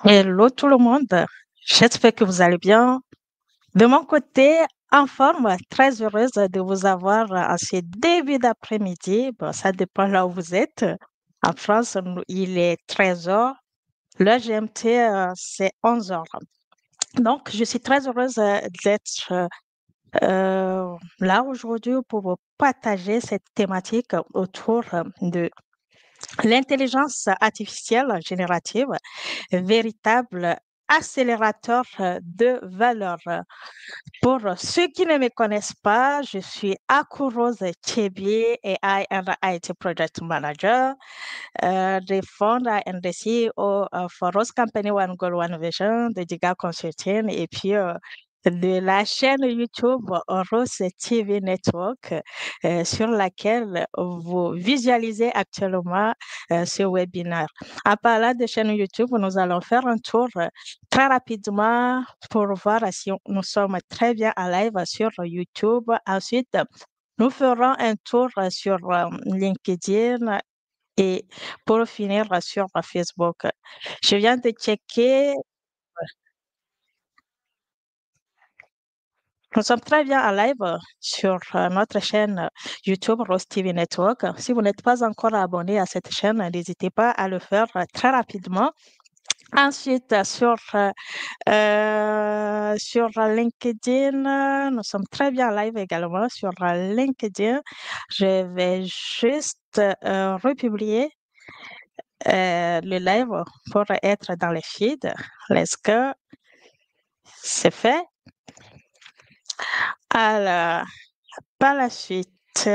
Hello tout le monde, j'espère que vous allez bien. De mon côté, en forme, très heureuse de vous avoir en ce début d'après-midi. Bon, ça dépend là où vous êtes. En France, il est 13 heures. Le GMT, c'est 11 heures. Donc, je suis très heureuse d'être là aujourd'hui pour vous partager cette thématique autour de l'intelligence artificielle générative, véritable accélérateur de valeur. Pour ceux qui ne me connaissent pas, je suis Akuros Chebi, AI and IT Project Manager, the founder and the CEO of Rose Company One Goal One Vision, de Giga Consulting, et puis de la chaîne YouTube Rose TV Network, sur laquelle vous visualisez actuellement ce webinaire. En parlant de chaîne YouTube, nous allons faire un tour très rapidement pour voir si nous sommes très bien à live sur YouTube. Ensuite, nous ferons un tour sur LinkedIn et pour finir sur Facebook. Je viens de checker. Nous sommes très bien en live sur notre chaîne YouTube Rose TV Network. Si vous n'êtes pas encore abonné à cette chaîne, n'hésitez pas à le faire très rapidement. Ensuite, sur LinkedIn, nous sommes très bien en live également sur LinkedIn. Je vais juste republier le live pour être dans les feeds. Let's go. C'est fait. Alors, par la suite,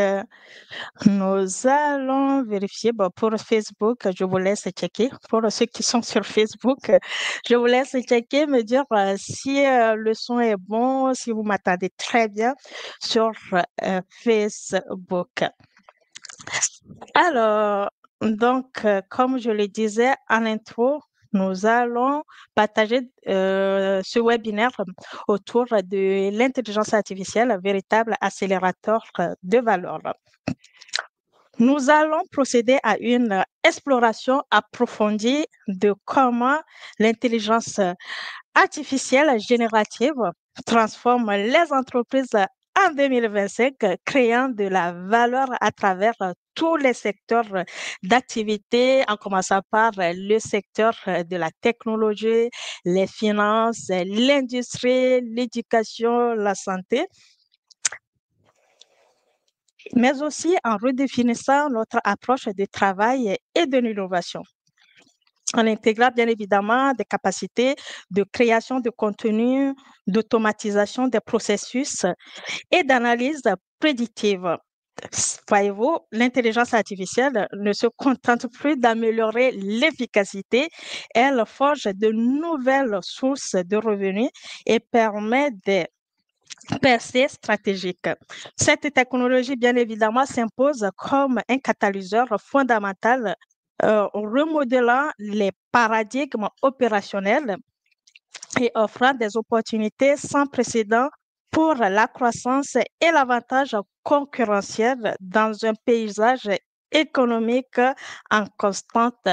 nous allons vérifier. Bon, pour Facebook, je vous laisse checker. Pour ceux qui sont sur Facebook, je vous laisse checker, me dire si le son est bon, si vous m'attendez très bien sur Facebook. Alors, donc, comme je le disais en intro, nous allons partager ce webinaire autour de l'intelligence artificielle, véritable accélérateur de valeur. Nous allons procéder à une exploration approfondie de comment l'intelligence artificielle générative transforme les entreprises en 2025, créant de la valeur à travers tous les secteurs d'activité, en commençant par le secteur de la technologie, les finances, l'industrie, l'éducation, la santé, mais aussi en redéfinissant notre approche de travail et de l'innovation, en intégrant bien évidemment des capacités de création de contenu, d'automatisation des processus et d'analyse prédictive. Voyez-vous, l'intelligence artificielle ne se contente plus d'améliorer l'efficacité, elle forge de nouvelles sources de revenus et permet des percées stratégiques. Cette technologie, bien évidemment, s'impose comme un catalyseur fondamental, remodelant les paradigmes opérationnels et offrant des opportunités sans précédent pour la croissance et l'avantage concurrentiel dans un paysage économique en constante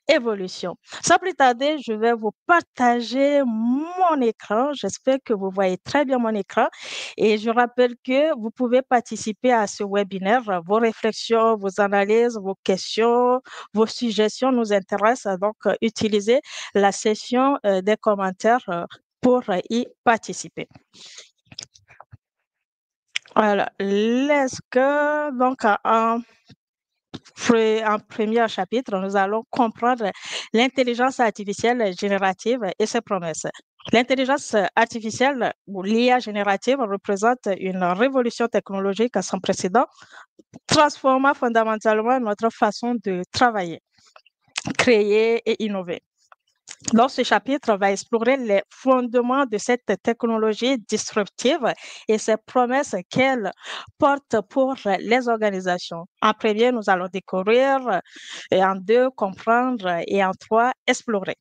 évolution. Sans plus tarder, je vais vous partager mon écran. J'espère que vous voyez très bien mon écran et je rappelle que vous pouvez participer à ce webinaire. Vos réflexions, vos analyses, vos questions, vos suggestions nous intéressent. Donc, utilisez la session des commentaires pour y participer. Alors, let's go. Donc, en premier chapitre, nous allons comprendre l'intelligence artificielle générative et ses promesses. L'intelligence artificielle ou l'IA générative représente une révolution technologique sans précédent, transformant fondamentalement notre façon de travailler, créer et innover. Dans ce chapitre, on va explorer les fondements de cette technologie disruptive et ses promesses qu'elle porte pour les organisations. En premier, nous allons découvrir, et en deux, comprendre, et en trois, explorer.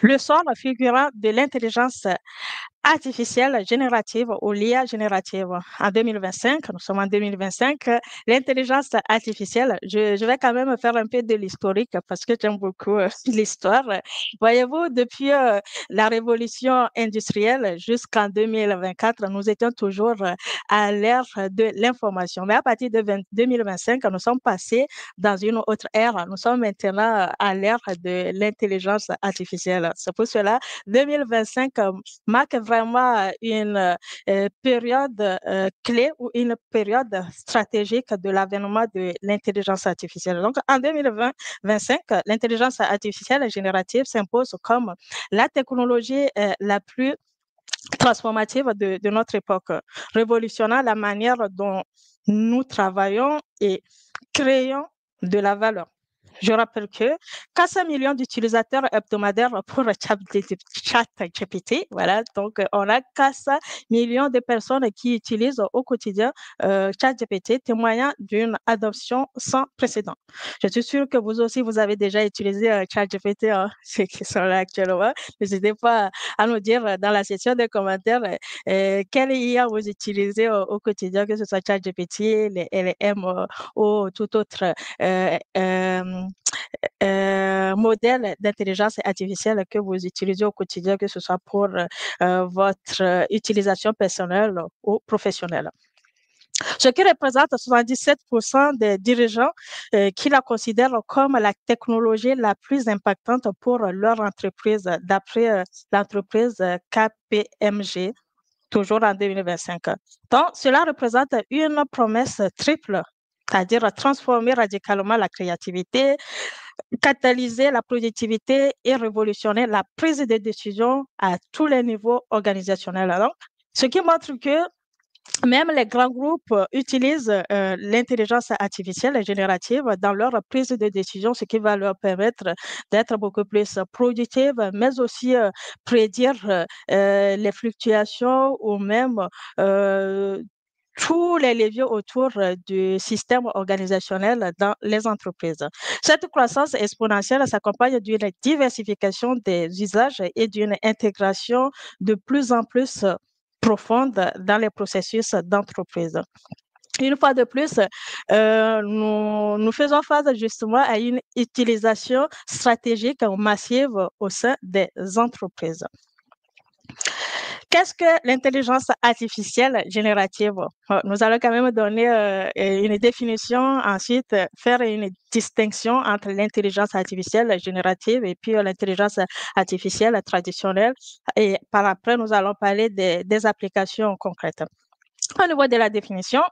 Le sort figurant de l'intelligence artificielle générative ou l'IA générative. En 2025, nous sommes en 2025, l'intelligence artificielle, je vais quand même faire un peu de l'historique parce que j'aime beaucoup l'histoire. Voyez-vous, depuis la révolution industrielle jusqu'en 2024, nous étions toujours à l'ère de l'information. Mais à partir de 2025, nous sommes passés dans une autre ère. Nous sommes maintenant à l'ère de l'intelligence artificielle. C'est pour cela 2025 marque vraiment une période clé ou une période stratégique de l'avènement de l'intelligence artificielle. Donc, en 2025, l'intelligence artificielle générative s'impose comme la technologie la plus transformative de notre époque, révolutionnant la manière dont nous travaillons et créons de la valeur. Je rappelle que 400 millions d'utilisateurs hebdomadaires pour ChatGPT. Voilà, donc on a 400 millions de personnes qui utilisent au quotidien ChatGPT, témoignant d'une adoption sans précédent. Je suis sûre que vous aussi, vous avez déjà utilisé ChatGPT, ceux qui sont là actuellement. N'hésitez pas à nous dire dans la section des commentaires quelle IA vous utilisez au quotidien, que ce soit ChatGPT, les LM ou tout autre modèle d'intelligence artificielle que vous utilisez au quotidien, que ce soit pour votre utilisation personnelle ou professionnelle. Ce qui représente 77% des dirigeants qui la considèrent comme la technologie la plus impactante pour leur entreprise, d'après l'entreprise KPMG, toujours en 2025. Donc, cela représente une promesse triple, c'est-à-dire transformer radicalement la créativité, catalyser la productivité et révolutionner la prise de décision à tous les niveaux organisationnels. Alors, ce qui montre que même les grands groupes utilisent l'intelligence artificielle générative dans leur prise de décision, ce qui va leur permettre d'être beaucoup plus productifs, mais aussi prédire les fluctuations ou même tous les leviers autour du système organisationnel dans les entreprises. Cette croissance exponentielle s'accompagne d'une diversification des usages et d'une intégration de plus en plus profonde dans les processus d'entreprise. Une fois de plus, nous faisons face justement à une utilisation stratégique massive au sein des entreprises. Qu'est-ce que l'intelligence artificielle générative? Nous allons quand même donner une définition, ensuite faire une distinction entre l'intelligence artificielle générative et puis l'intelligence artificielle traditionnelle. Et par après, nous allons parler des applications concrètes. Au niveau de la définition,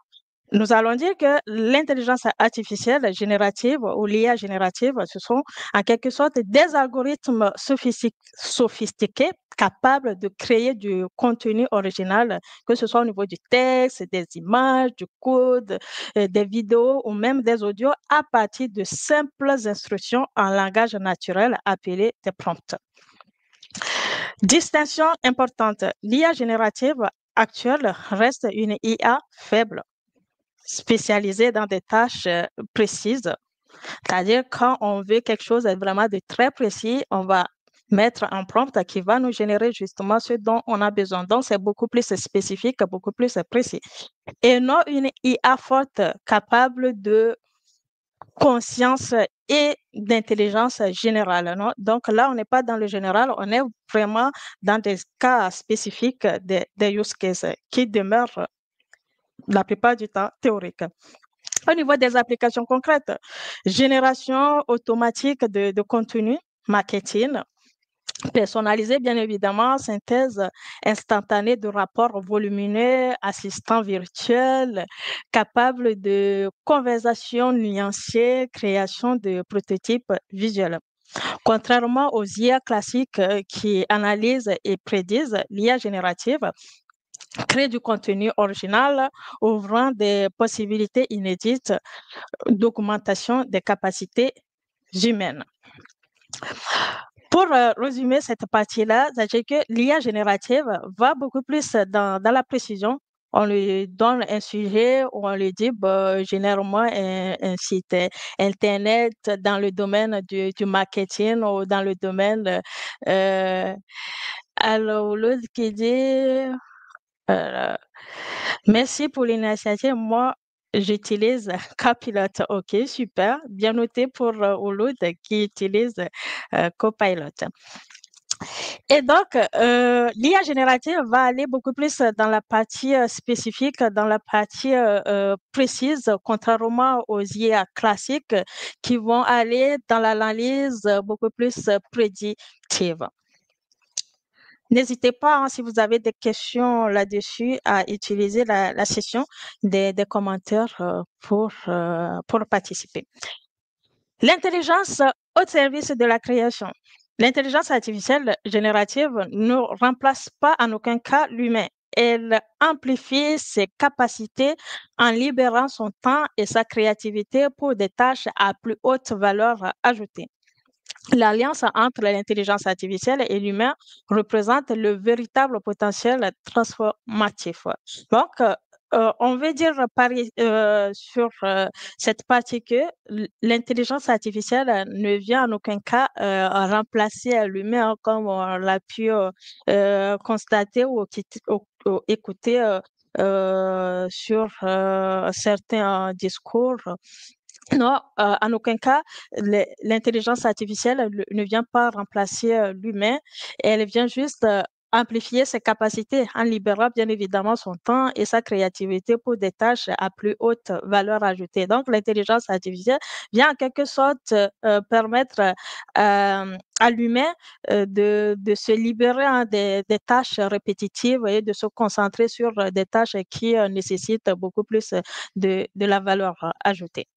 nous allons dire que l'intelligence artificielle générative ou l'IA générative, ce sont en quelque sorte des algorithmes sophistiqués capables de créer du contenu original, que ce soit au niveau du texte, des images, du code, des vidéos ou même des audios à partir de simples instructions en langage naturel appelées des prompts. Distinction importante, l'IA générative actuelle reste une IA faible, spécialisée dans des tâches précises. C'est-à-dire, quand on veut quelque chose vraiment de très précis, on va mettre un prompt qui va nous générer justement ce dont on a besoin. Donc, c'est beaucoup plus spécifique, beaucoup plus précis. Et non une IA forte capable de conscience et d'intelligence générale. Non? Donc là, on n'est pas dans le général, on est vraiment dans des cas spécifiques des use cases qui demeurent la plupart du temps théoriques. Au niveau des applications concrètes, génération automatique de contenu, marketing, personnalisé bien évidemment, synthèse instantanée de rapports volumineux, assistant virtuel, capable de conversation nuancée, création de prototypes visuels. Contrairement aux IA classiques qui analysent et prédisent, l'IA générative crée du contenu original, ouvrant des possibilités inédites d'augmentation des capacités humaines. Pour résumer cette partie-là, c'est que l'IA générative va beaucoup plus dans la précision, On lui donne un sujet où on lui dit, bah, généralement, un site Internet dans le domaine du marketing ou dans le domaine. euh, alors, l'autre qui dit, euh, merci pour l'initiative. Moi, j'utilise Copilot. OK, super. Bien noté pour Ouloud qui utilise Copilot. Et donc, l'IA générative va aller beaucoup plus dans la partie spécifique, dans la partie précise, contrairement aux IA classiques qui vont aller dans l'analyse beaucoup plus prédictive. N'hésitez pas, hein, si vous avez des questions là-dessus, à utiliser la session des commentaires pour participer. L'intelligence au service de la création. L'intelligence artificielle générative ne remplace pas en aucun cas l'humain. Elle amplifie ses capacités en libérant son temps et sa créativité pour des tâches à plus haute valeur ajoutée. L'alliance entre l'intelligence artificielle et l'humain représente le véritable potentiel transformatif. Donc, on veut dire sur cette partie que l'intelligence artificielle ne vient en aucun cas remplacer l'humain comme on l'a pu constater ou écouter sur certains discours. Non, en aucun cas, l'intelligence artificielle ne vient pas remplacer l'humain. Elle vient juste amplifier ses capacités en libérant bien évidemment son temps et sa créativité pour des tâches à plus haute valeur ajoutée. Donc, l'intelligence artificielle vient en quelque sorte permettre à l'humain de se libérer hein, des tâches répétitives et de se concentrer sur des tâches qui nécessitent beaucoup plus de la valeur ajoutée.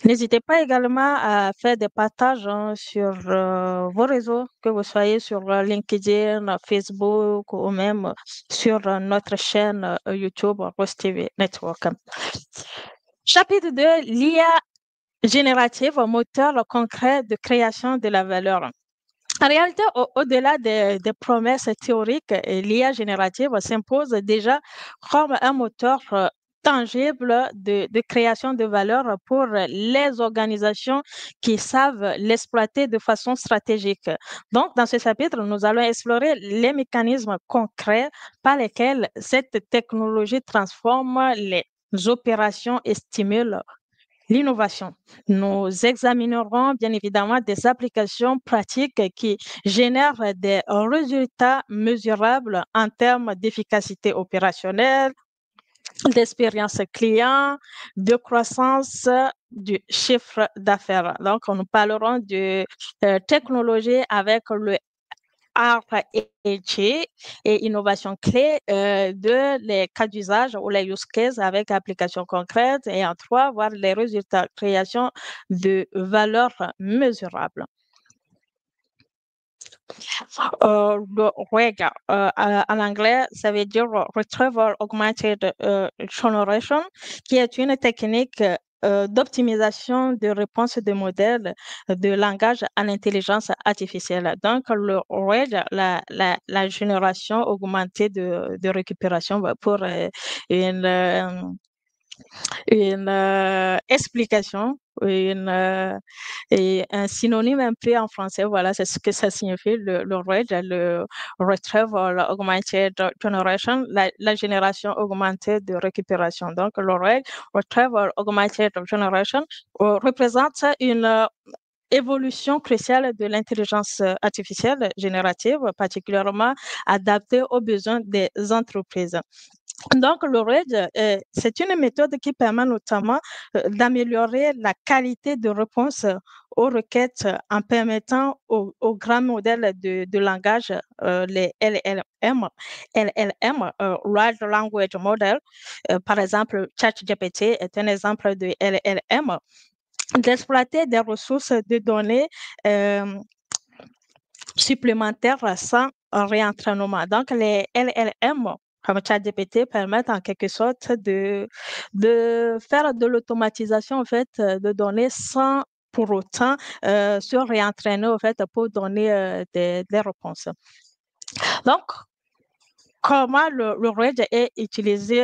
N'hésitez pas également à faire des partages hein, sur vos réseaux, que vous soyez sur LinkedIn, Facebook ou même sur notre chaîne YouTube Rose TV Network. Chapitre 2, l'IA générative, moteur concret de création de la valeur. En réalité, au-delà des promesses théoriques, l'IA générative s'impose déjà comme un moteur tangible de création de valeur pour les organisations qui savent l'exploiter de façon stratégique. Donc, dans ce chapitre, nous allons explorer les mécanismes concrets par lesquels cette technologie transforme les opérations et stimule l'innovation. Nous examinerons bien évidemment des applications pratiques qui génèrent des résultats mesurables en termes d'efficacité opérationnelle, d'expérience client, de croissance du chiffre d'affaires. Donc, nous parlerons de technologie avec le R&D et innovation clé de les cas d'usage ou les use cases avec application concrète et en trois, voir les résultats création de valeur mesurable. Le RAG, en anglais, ça veut dire Retrieval Augmented Generation, qui est une technique d'optimisation de réponse de modèles de langage en intelligence artificielle. Donc, le RAG, la génération augmentée de récupération pour une explication, et un synonyme un peu en français. Voilà, c'est ce que ça signifie, le RAG, le Retrieval Augmented Generation, la génération augmentée de récupération. Donc, le RAG, Retrieval Augmented Generation, représente une évolution cruciale de l'intelligence artificielle générative, particulièrement adaptée aux besoins des entreprises. Donc, le RAG, c'est une méthode qui permet notamment d'améliorer la qualité de réponse aux requêtes en permettant aux grands modèles de langage, les LLM, Large Language Model, par exemple, ChatGPT est un exemple de LLM, d'exploiter des ressources de données supplémentaires sans réentraînement. Donc, les LLM comme ChatGPT permettent en quelque sorte de faire de l'automatisation en fait de données sans pour autant se réentraîner au fait pour donner des réponses. Donc, comment le RED est utilisé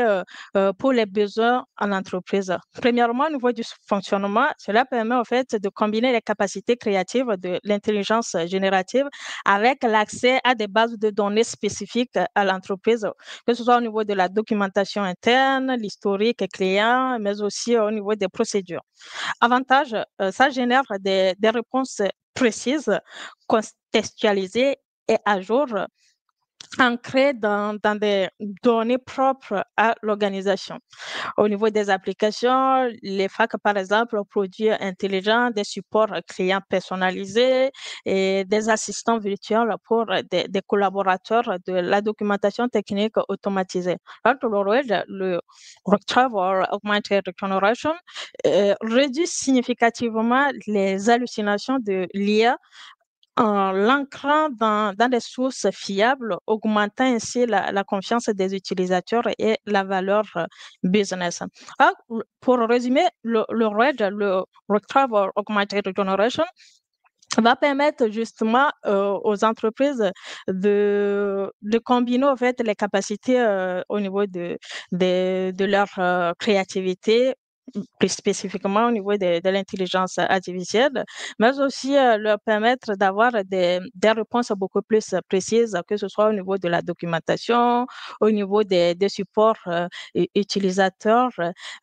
pour les besoins en entreprise. Premièrement, au niveau du fonctionnement, cela permet en fait de combiner les capacités créatives de l'intelligence générative avec l'accès à des bases de données spécifiques à l'entreprise, que ce soit au niveau de la documentation interne, l'historique client, mais aussi au niveau des procédures. Avantage, ça génère des réponses précises, contextualisées et à jour ancré dans des données propres à l'organisation. Au niveau des applications, les FAQ, par exemple, produits intelligents, des supports clients personnalisés et des assistants virtuels pour des collaborateurs de la documentation technique automatisée. Donc, le Retrieval Augmented Generation réduit significativement les hallucinations de l'IA en l'ancrant dans des sources fiables, augmentant ainsi la confiance des utilisateurs et la valeur business. Alors, pour résumer, le RAG, le Retrieval Augmented Generation, va permettre justement aux entreprises de combiner en fait les capacités au niveau de leur créativité, plus spécifiquement au niveau de l'intelligence artificielle, mais aussi leur permettre d'avoir des réponses beaucoup plus précises, que ce soit au niveau de la documentation, au niveau des supports utilisateurs,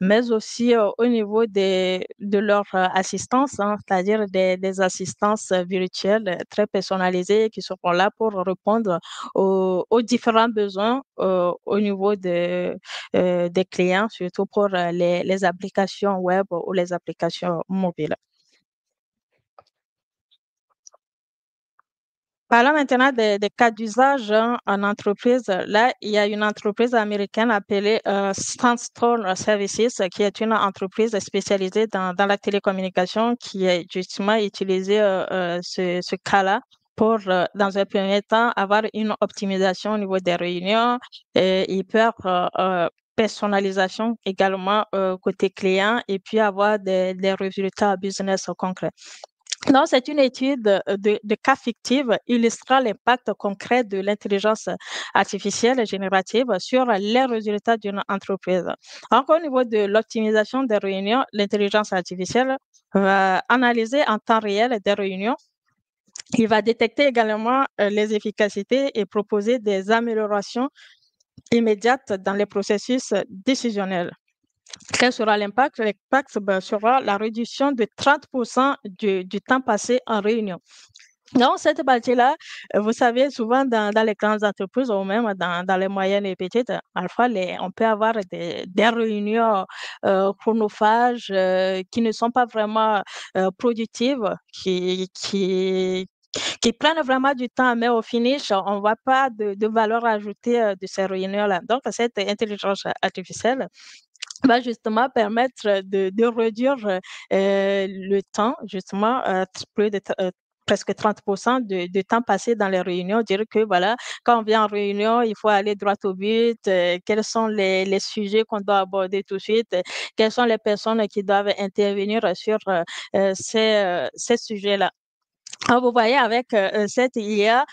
mais aussi au niveau de leur assistance, hein, c'est-à-dire des assistances virtuelles très personnalisées qui seront là pour répondre aux différents besoins au niveau des clients, surtout pour les applications web ou les applications mobiles. Parlons maintenant des cas d'usage hein, en entreprise. Là, il y a une entreprise américaine appelée Sandstone Services, qui est une entreprise spécialisée dans la télécommunication qui a justement utilisé ce cas-là pour, dans un premier temps, avoir une optimisation au niveau des réunions et hyper personnalisation également côté client et puis avoir des résultats business concrets. Non, c'est une étude de cas fictifs illustrant l'impact concret de l'intelligence artificielle générative sur les résultats d'une entreprise. Encore au niveau de l'optimisation des réunions, l'intelligence artificielle va analyser en temps réel des réunions. Il va détecter également les efficacités et proposer des améliorations immédiates dans les processus décisionnels. Quel sera l'impact? L'impact sera la réduction de 30% du temps passé en réunion. Donc, cette partie-là, vous savez, souvent dans les grandes entreprises ou même dans les moyennes et petites, parfois, on peut avoir des réunions chronophages qui ne sont pas vraiment productives, qui prennent vraiment du temps, mais au finish, on ne voit pas de valeur ajoutée de ces réunions-là. Donc, cette intelligence artificielle va justement permettre de réduire le temps, justement, plus de presque 30% de temps passé dans les réunions. Dire que voilà, quand on vient en réunion, il faut aller droit au but. Quels sont les sujets qu'on doit aborder tout de suite? Quelles sont les personnes qui doivent intervenir sur ces sujets-là? Alors, vous voyez, avec cette IA,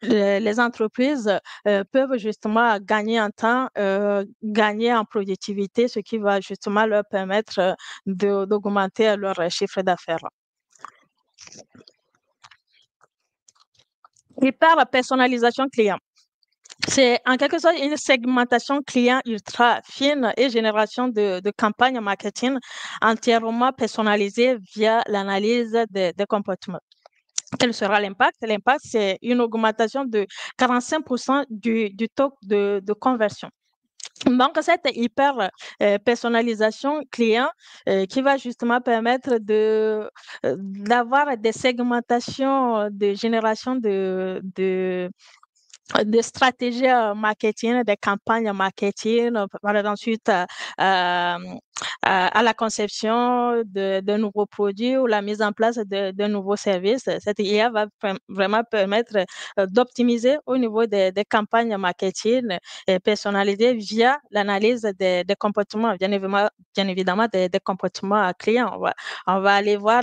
les entreprises peuvent justement gagner en temps, gagner en productivité, ce qui va justement leur permettre d'augmenter leur chiffre d'affaires. Et par la personnalisation client. C'est en quelque sorte une segmentation client ultra fine et génération de campagnes marketing entièrement personnalisées via l'analyse des comportements. Quel sera l'impact? L'impact, c'est une augmentation de 45% du taux de conversion. Donc, cette hyper personnalisation client qui va justement permettre d'avoir des segmentations de génération des stratégies marketing, des campagnes marketing, ensuite à la conception de nouveaux produits ou la mise en place de nouveaux services. Cette IA va vraiment permettre d'optimiser au niveau des campagnes marketing personnalisées via l'analyse des comportements, bien évidemment des comportements clients. On va aller voir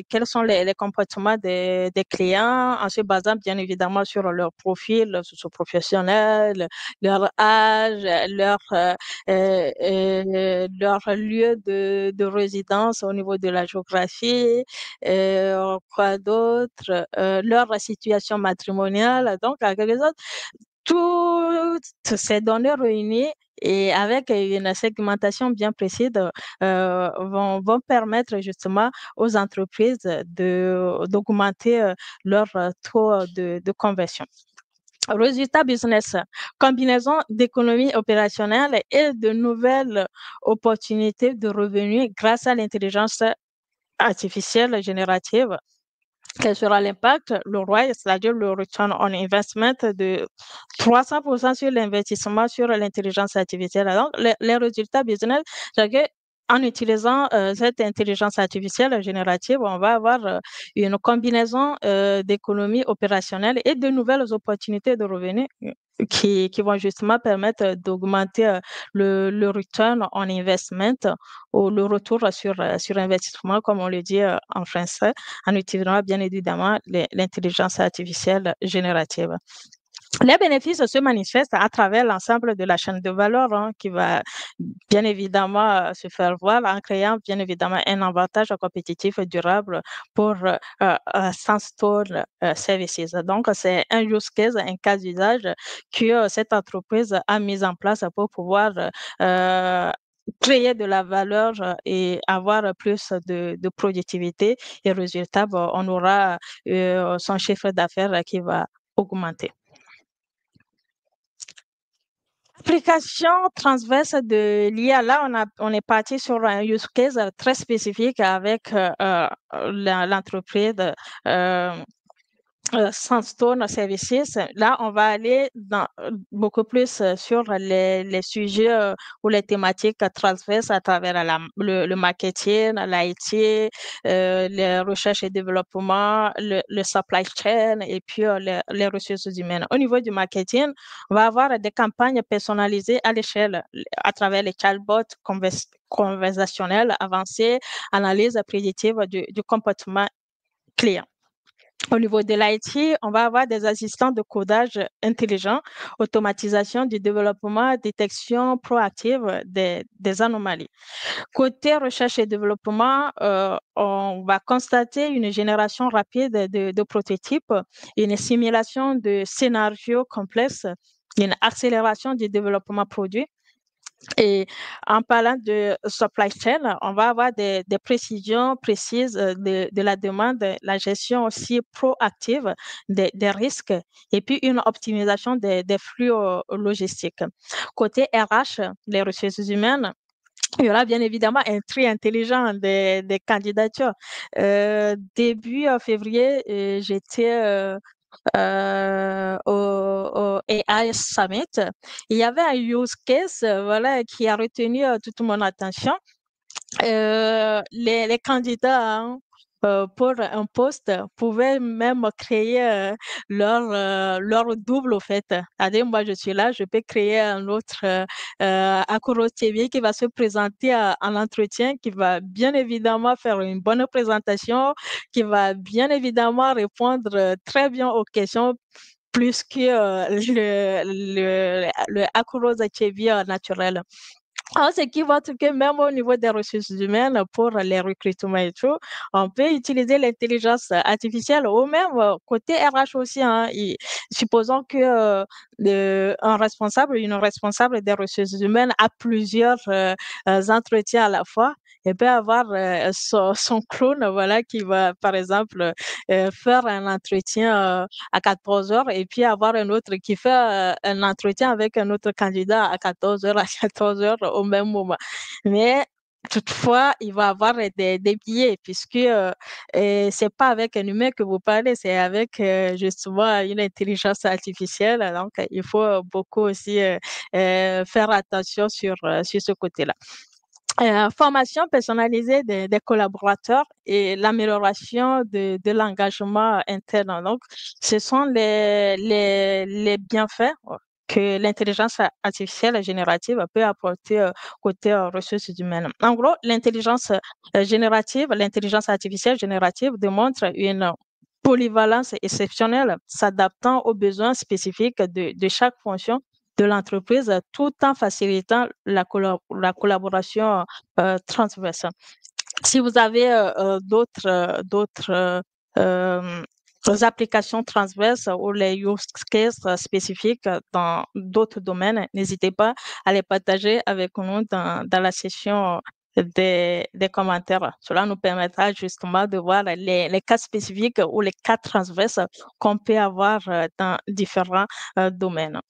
quels sont les comportements des clients en se basant bien évidemment sur leur profil socio-professionnel, leur âge, leur lieu de résidence au niveau de la géographie, quoi d'autre, leur situation matrimoniale. Donc, en quelque sorte, toutes ces données réunies et avec une segmentation bien précise vont permettre justement aux entreprises d'augmenter leur taux de conversion. Résultat business, combinaison d'économies opérationnelles et de nouvelles opportunités de revenus grâce à l'intelligence artificielle générative. Quel sera l'impact? Le ROI, c'est-à-dire le return on investment de 300% sur l'investissement sur l'intelligence artificielle. Donc, les résultats business, c'est que en utilisant cette intelligence artificielle générative, on va avoir une combinaison d'économies opérationnelles et de nouvelles opportunités de revenus qui vont justement permettre d'augmenter le return on investment ou le retour sur investissement, comme on le dit en français, en utilisant bien évidemment l'intelligence artificielle générative. Les bénéfices se manifestent à travers l'ensemble de la chaîne de valeur qui va bien évidemment se faire voir en créant bien évidemment un avantage compétitif et durable pour Sandstone Services. Donc, c'est un use case, un cas d'usage que cette entreprise a mis en place pour pouvoir créer de la valeur et avoir plus de productivité et résultat, on aura son chiffre d'affaires qui va augmenter. Application transverse de l'IA, là, on est parti sur un use case très spécifique avec l'entreprise Sandstone Services. Là, on va aller beaucoup plus sur les sujets ou les thématiques transverses à travers le marketing, l'IT, les recherches et développement, le supply chain et puis les ressources humaines. Au niveau du marketing, on va avoir des campagnes personnalisées à l'échelle à travers les chatbots conversationnels avancés, analyse prédictive du comportement client. Au niveau de l'IT, on va avoir des assistants de codage intelligents, automatisation du développement, détection proactive des anomalies. Côté recherche et développement, on va constater une génération rapide de prototypes, une simulation de scénarios complexes, une accélération du développement produit. Et en parlant de supply chain, on va avoir des précisions précises de la demande, la gestion aussi proactive des risques et puis une optimisation des flux logistiques. Côté RH, les ressources humaines, il y aura bien évidemment un tri intelligent des candidatures. Début février, j'étais au AI Summit. Il y avait un use case voilà, qui a retenu toute mon attention. Les candidats pour un poste pouvaient même créer leur double au fait. C'est-à-dire, moi, je suis là, je peux créer un autre Akuro TV qui va se présenter en entretien, qui va bien évidemment faire une bonne présentation, qui va bien évidemment répondre très bien aux questions plus que le Akuro TV naturel. Ce qui montre que même au niveau des ressources humaines, pour les recrutements et tout, on peut utiliser l'intelligence artificielle ou même côté RH aussi. Supposons que une responsable des ressources humaines a plusieurs entretiens à la fois. Elle peut avoir son clone voilà, qui va, par exemple, faire un entretien à 14 heures et puis avoir un autre qui fait un entretien avec un autre candidat à 14 heures, à 14 heures au même moment. Mais Toutefois, il va avoir des biais puisque c'est pas avec un humain que vous parlez, c'est avec justement une intelligence artificielle. Donc, il faut beaucoup aussi faire attention sur ce côté-là. Formation personnalisée des collaborateurs et l'amélioration de l'engagement interne. Donc, ce sont les bienfaits que l'intelligence artificielle générative peut apporter côté ressources humaines. En gros, l'intelligence artificielle générative démontre une polyvalence exceptionnelle, s'adaptant aux besoins spécifiques de chaque fonction de l'entreprise, tout en facilitant la collaboration transversale. Si vous avez euh, applications transverses ou les use cases spécifiques dans d'autres domaines, n'hésitez pas à les partager avec nous dans la session des commentaires. Cela nous permettra justement de voir les cas spécifiques ou les cas transverses qu'on peut avoir dans différents domaines.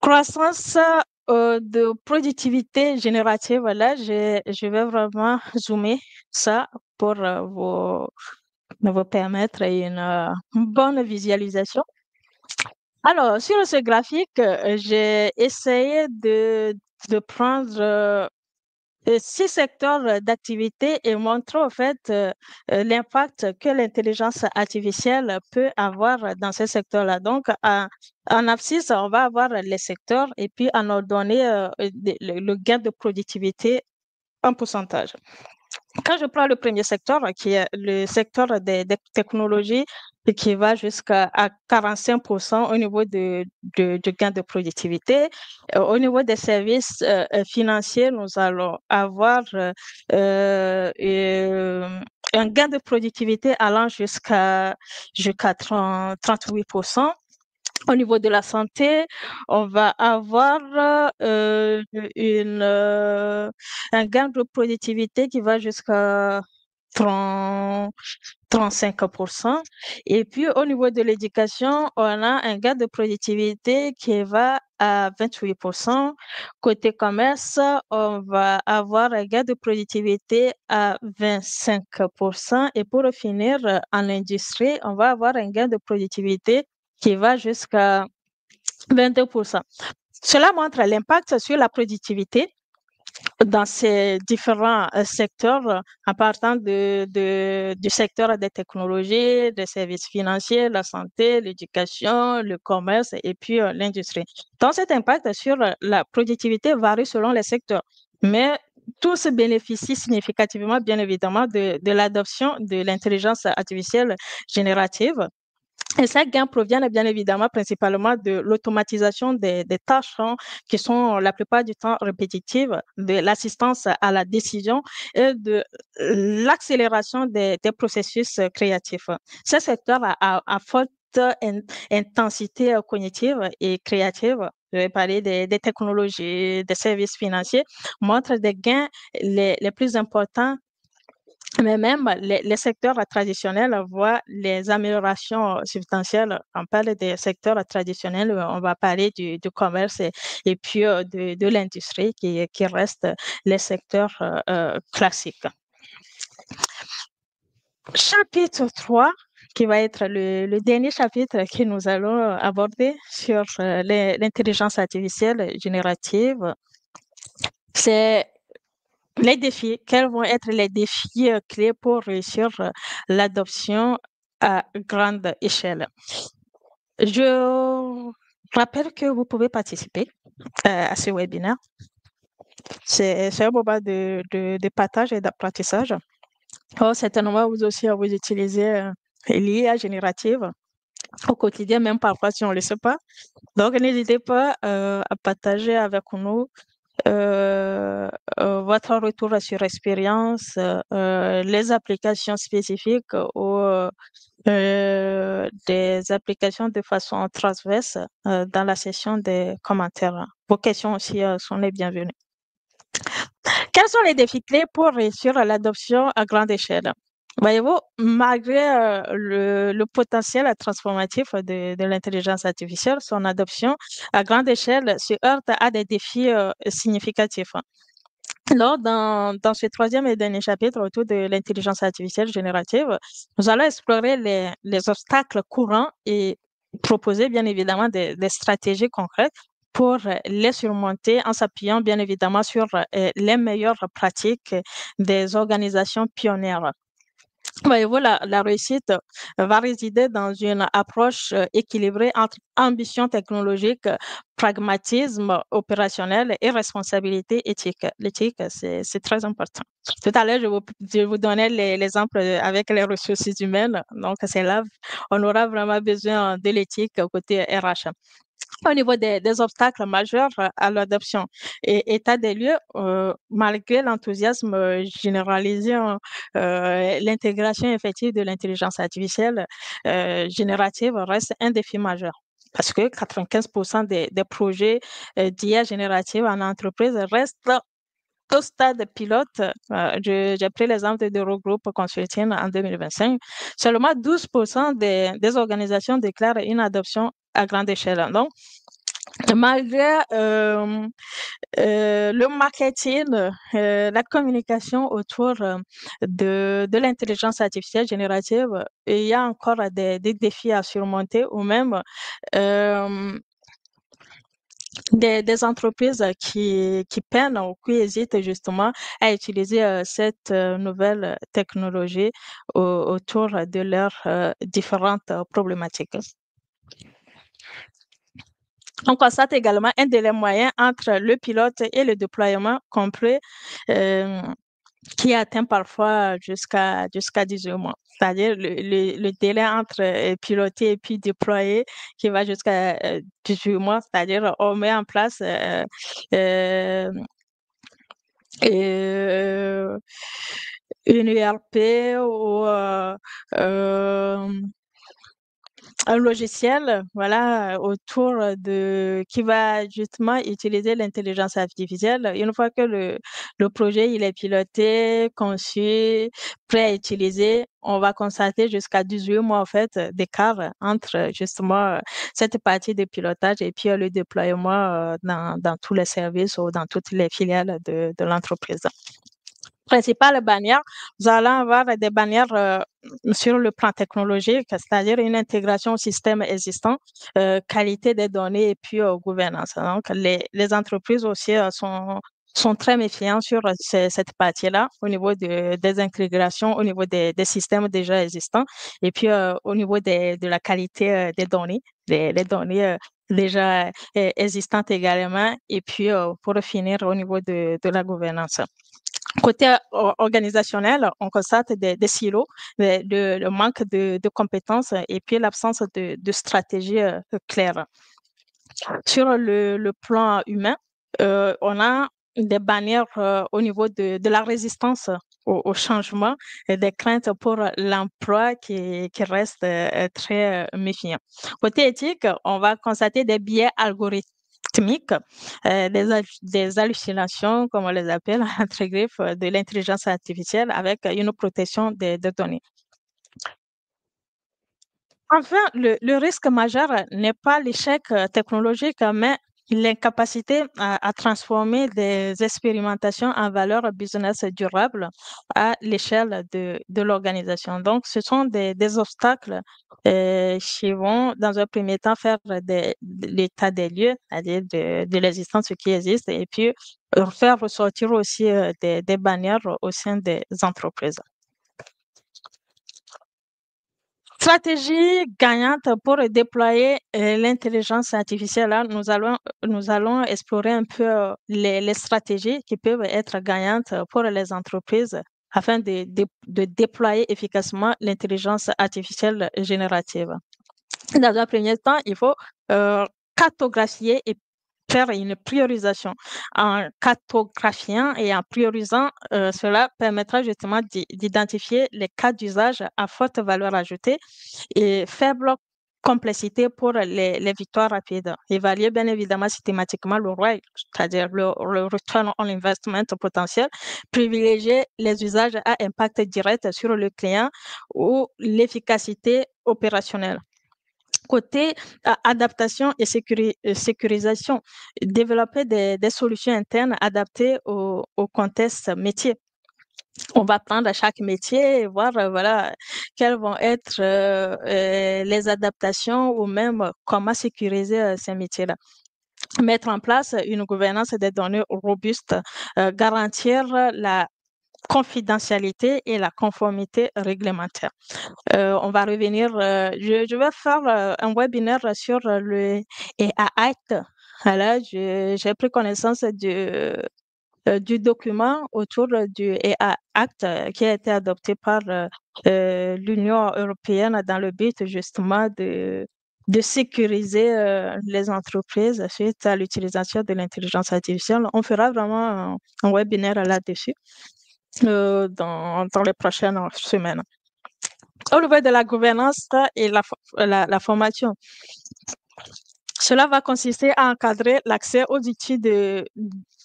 Croissance de productivité générative, là, je vais vraiment zoomer ça pour vous permettre une bonne visualisation. Alors, sur ce graphique, j'ai essayé de prendre 6 secteurs d'activité et montrer en fait l'impact que l'intelligence artificielle peut avoir dans ces secteurs-là. Donc, en abscisse, on va avoir les secteurs et puis on a donné le gain de productivité en pourcentage. Quand je prends le premier secteur, qui est le secteur des technologies, et qui va jusqu'à 45% au niveau du gain de productivité. Au niveau des services financiers, nous allons avoir un gain de productivité allant jusqu'à 38%. Au niveau de la santé, on va avoir un gain de productivité qui va jusqu'à 35%. Et puis, au niveau de l'éducation, on a un gain de productivité qui va à 28%. Côté commerce, on va avoir un gain de productivité à 25%. Et pour finir, en industrie, on va avoir un gain de productivité qui va jusqu'à 22%. Cela montre l'impact sur la productivité dans ces différents secteurs, en partant du secteur des technologies, des services financiers, la santé, l'éducation, le commerce et puis l'industrie. Donc, cet impact sur la productivité varie selon les secteurs, mais tous bénéficient significativement, bien évidemment, de l'adoption de l'intelligence artificielle générative. Et ces gains proviennent bien évidemment principalement de l'automatisation des tâches qui sont la plupart du temps répétitives, de l'assistance à la décision et de l'accélération des processus créatifs. Ce secteur a forte intensité cognitive et créative. Je vais parler des technologies, des services financiers, montre des gains les plus importants, mais même les secteurs traditionnels voient les améliorations substantielles. On parle des secteurs traditionnels, on va parler du commerce et puis de l'industrie qui restent les secteurs classiques. Chapitre 3, qui va être le dernier chapitre que nous allons aborder sur l'intelligence artificielle générative, c'est les défis. Quels vont être les défis clés pour réussir l'adoption à grande échelle? Je rappelle que vous pouvez participer à ce webinaire. C'est un moment de partage et d'apprentissage. Oh, certainement, vous aussi, vous utilisez l'IA générative au quotidien, même parfois si on ne le sait pas. Donc, n'hésitez pas à partager avec nous votre retour sur expérience, les applications spécifiques ou des applications de façon transverse dans la session des commentaires. Vos questions aussi sont les bienvenues. Quels sont les défis clés pour réussir l'adoption à grande échelle? Voyez-vous, malgré le potentiel transformatif de l'intelligence artificielle, son adoption à grande échelle se heurte à des défis significatifs. Alors, dans ce troisième et dernier chapitre autour de l'intelligence artificielle générative, nous allons explorer les obstacles courants et proposer bien évidemment des stratégies concrètes pour les surmonter en s'appuyant bien évidemment sur les meilleures pratiques des organisations pionnières. Voyez-vous, la réussite va résider dans une approche équilibrée entre ambition technologique, pragmatisme opérationnel et responsabilité éthique. L'éthique, c'est très important. Tout à l'heure, je vous donnais l'exemple avec les ressources humaines. Donc, c'est là, on aura vraiment besoin de l'éthique côté RH. Au niveau des obstacles majeurs à l'adoption et état des lieux, malgré l'enthousiasme généralisé, l'intégration effective de l'intelligence artificielle générative reste un défi majeur. Parce que 95% des projets d'IA générative en entreprise restent au stade pilote. J'ai pris l'exemple de Eurogroup Consulting en 2025. Seulement 12% des organisations déclarent une adoption à grande échelle. Donc, malgré le marketing, la communication autour de l'intelligence artificielle générative, il y a encore des défis à surmonter ou même des entreprises qui peinent ou qui hésitent justement à utiliser cette nouvelle technologie autour de leurs différentes problématiques. On constate également un délai moyen entre le pilote et le déploiement complet qui atteint parfois jusqu'à 18 mois. C'est-à-dire le délai entre piloter et puis déployer qui va jusqu'à 18 mois. C'est-à-dire on met en place euh, euh, une ERP ou un logiciel, voilà, autour de qui va justement utiliser l'intelligence artificielle. Une fois que le projet il est piloté, conçu, prêt à utiliser, on va constater jusqu'à 18 mois en fait d'écart entre justement cette partie de pilotage et puis le déploiement dans tous les services ou dans toutes les filiales de l'entreprise. Principales bannières, vous allez avoir des bannières sur le plan technologique, c'est-à-dire une intégration au système existant, qualité des données et puis gouvernance. Donc, les entreprises aussi sont très méfiantes sur cette partie-là au niveau des intégrations, au niveau des systèmes déjà existants et puis au niveau de la qualité des données, les données déjà existantes également et puis pour finir au niveau de la gouvernance. Côté organisationnel, on constate des silos, le manque de compétences et puis l'absence de stratégie claire. Sur le plan humain, on a des bannières au niveau de la résistance au changement et des craintes pour l'emploi qui restent très méfiants. Côté éthique, on va constater des biais algorithmiques, des hallucinations, comme on les appelle, entre griffes, de l'intelligence artificielle avec une protection des données. Enfin, le risque majeur n'est pas l'échec technologique, mais l'incapacité à transformer des expérimentations en valeur business durable à l'échelle de l'organisation. Donc, ce sont des obstacles qui vont, dans un premier temps, faire de l'état des lieux, c'est-à-dire de l'existence, ce qui existe, et puis faire ressortir aussi des bannières au sein des entreprises. Stratégie gagnante pour déployer l'intelligence artificielle. Là, nous allons explorer un peu les stratégies qui peuvent être gagnantes pour les entreprises afin de déployer efficacement l'intelligence artificielle générative. Dans un premier temps, il faut cartographier et faire une priorisation. En cartographiant et en priorisant, cela permettra justement d'identifier les cas d'usage à forte valeur ajoutée et faible complexité pour les victoires rapides. Évaluer bien évidemment systématiquement le ROI, c'est-à-dire le return on investment potentiel, privilégier les usages à impact direct sur le client ou l'efficacité opérationnelle. Côté adaptation et sécurisation, développer des solutions internes adaptées au contexte métier. On va prendre chaque métier et voir voilà, quelles vont être les adaptations ou même comment sécuriser ces métiers-là. Mettre en place une gouvernance des données robuste, garantir la confidentialité et la conformité réglementaire. On va revenir, je vais faire un webinaire sur le AI Act. Voilà, j'ai pris connaissance du document autour du AI Act qui a été adopté par l'Union européenne dans le but justement de sécuriser les entreprises suite à l'utilisation de l'intelligence artificielle. On fera vraiment un webinaire là-dessus dans les prochaines semaines. Au niveau de la gouvernance et la formation, cela va consister à encadrer l'accès aux outils et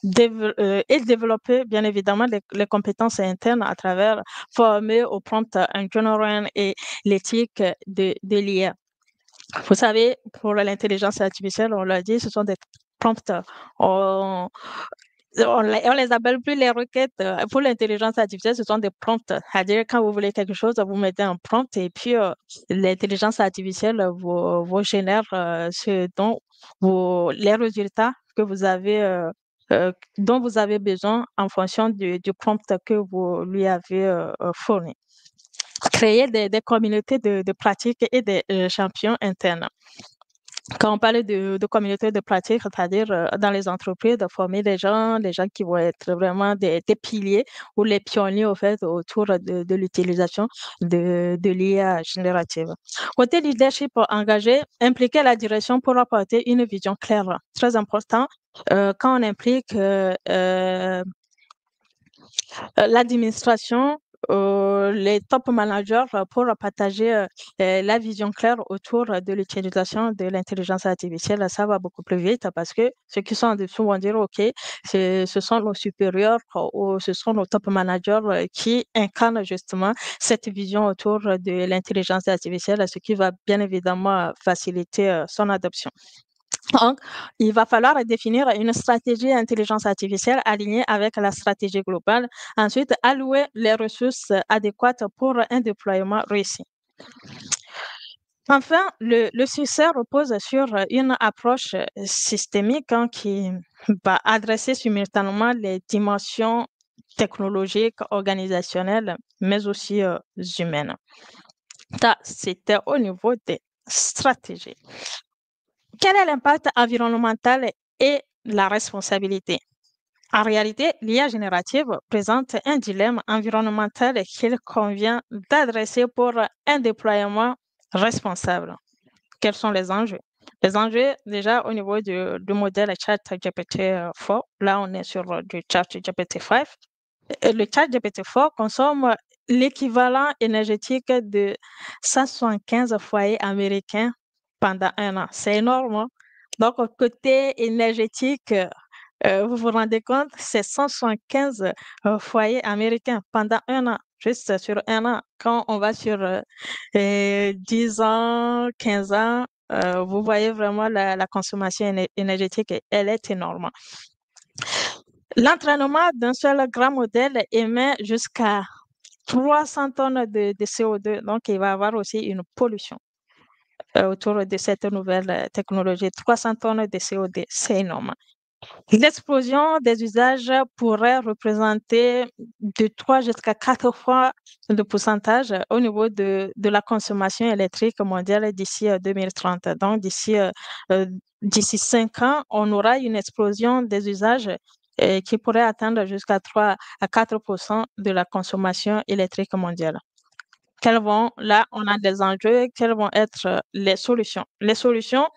développer bien évidemment les compétences internes à travers former au prompt engineering et l'éthique de l'IA. Vous savez, pour l'intelligence artificielle, on l'a dit, ce sont des prompts. On les appelle plus les requêtes. Pour l'intelligence artificielle, ce sont des prompts. C'est-à-dire, quand vous voulez quelque chose, vous mettez un prompt et puis l'intelligence artificielle vous génère les résultats que vous avez, dont vous avez besoin en fonction du prompt que vous lui avez fourni. Créer des communautés de pratiques et des champions internes. Quand on parle de communauté de pratique, c'est-à-dire dans les entreprises, de former des gens qui vont être vraiment des piliers ou les pionniers au fait autour de l'utilisation de l'IA générative. Côté leadership engagé, impliquer la direction pour apporter une vision claire. Très important, quand on implique l'administration, les top managers pour partager la vision claire autour de l'utilisation de l'intelligence artificielle, ça va beaucoup plus vite parce que ceux qui sont en dessous vont dire, OK, ce sont nos supérieurs ou ce sont nos top managers qui incarnent justement cette vision autour de l'intelligence artificielle, ce qui va bien évidemment faciliter son adoption. Donc, il va falloir définir une stratégie intelligence artificielle alignée avec la stratégie globale. Ensuite, allouer les ressources adéquates pour un déploiement réussi. Enfin, le succès repose sur une approche systémique qui va adresser simultanément les dimensions technologiques, organisationnelles, mais aussi humaines. Ça, c'était au niveau des stratégies. Quel est l'impact environnemental et la responsabilité? En réalité, l'IA générative présente un dilemme environnemental qu'il convient d'adresser pour un déploiement responsable. Quels sont les enjeux? Les enjeux, déjà, au niveau du modèle ChatGPT-4, là, on est sur du ChatGPT-5. Le ChatGPT-4 consomme l'équivalent énergétique de 175 foyers américains pendant un an. C'est énorme. Hein? Donc, côté énergétique, vous vous rendez compte, c'est 175 foyers américains pendant un an, juste sur un an. Quand on va sur 10 ans, 15 ans, vous voyez vraiment la consommation énergétique, elle est énorme. L'entraînement d'un seul grand modèle émet jusqu'à 300 tonnes de CO2, donc il va y avoir aussi une pollution autour de cette nouvelle technologie. 300 tonnes de CO2, c'est énorme. L'explosion des usages pourrait représenter de 3 jusqu'à 4 fois de pourcentage au niveau de la consommation électrique mondiale d'ici 2030. Donc, d'ici 5 ans, on aura une explosion des usages qui pourrait atteindre jusqu'à 3 à 4% de la consommation électrique mondiale. Là, on a des enjeux, quelles vont être les solutions? Les solutions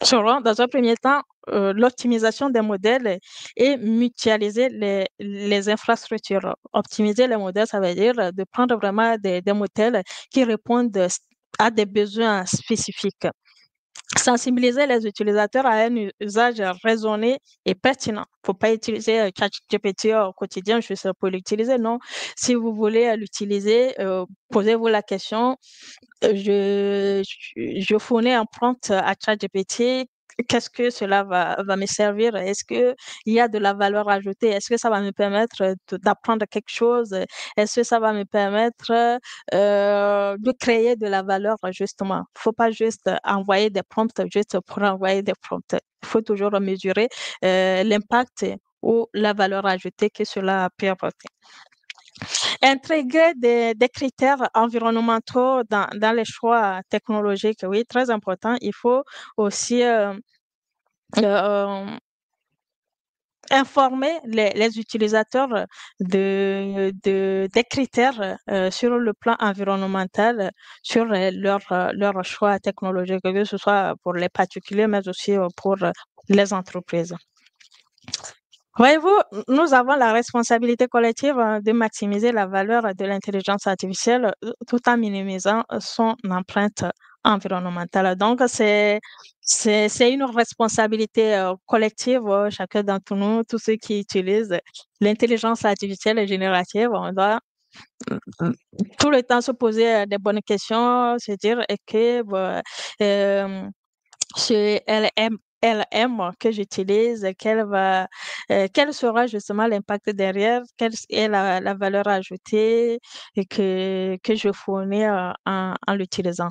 seront, dans un premier temps, l'optimisation des modèles et mutualiser les infrastructures. Optimiser les modèles, ça veut dire de prendre vraiment des modèles qui répondent à des besoins spécifiques. Sensibiliser les utilisateurs à un usage raisonné et pertinent. Il ne faut pas utiliser ChatGPT au quotidien juste pour l'utiliser, non. Si vous voulez l'utiliser, posez-vous la question, je fournis un prompt à ChatGPT. Qu'est-ce que cela va me servir? Est-ce qu'il y a de la valeur ajoutée? Est-ce que ça va me permettre d'apprendre quelque chose? Est-ce que ça va me permettre de créer de la valeur, justement? Il ne faut pas juste envoyer des prompts juste pour envoyer des prompts. Il faut toujours mesurer l'impact ou la valeur ajoutée que cela peut apporter. Intégrer des critères environnementaux dans les choix technologiques, oui, très important. Il faut aussi euh, informer les utilisateurs des critères sur le plan environnemental, sur leur choix technologique, que ce soit pour les particuliers, mais aussi pour les entreprises. Voyez-vous, nous avons la responsabilité collective de maximiser la valeur de l'intelligence artificielle tout en minimisant son empreinte environnementale. Donc, c'est une responsabilité collective, chacun d'entre nous, tous ceux qui utilisent l'intelligence artificielle générative, on doit tout le temps se poser des bonnes questions, se dire que euh, ce LM que j'utilise, quel sera justement l'impact derrière, quelle est la valeur ajoutée et que je fournis en l'utilisant,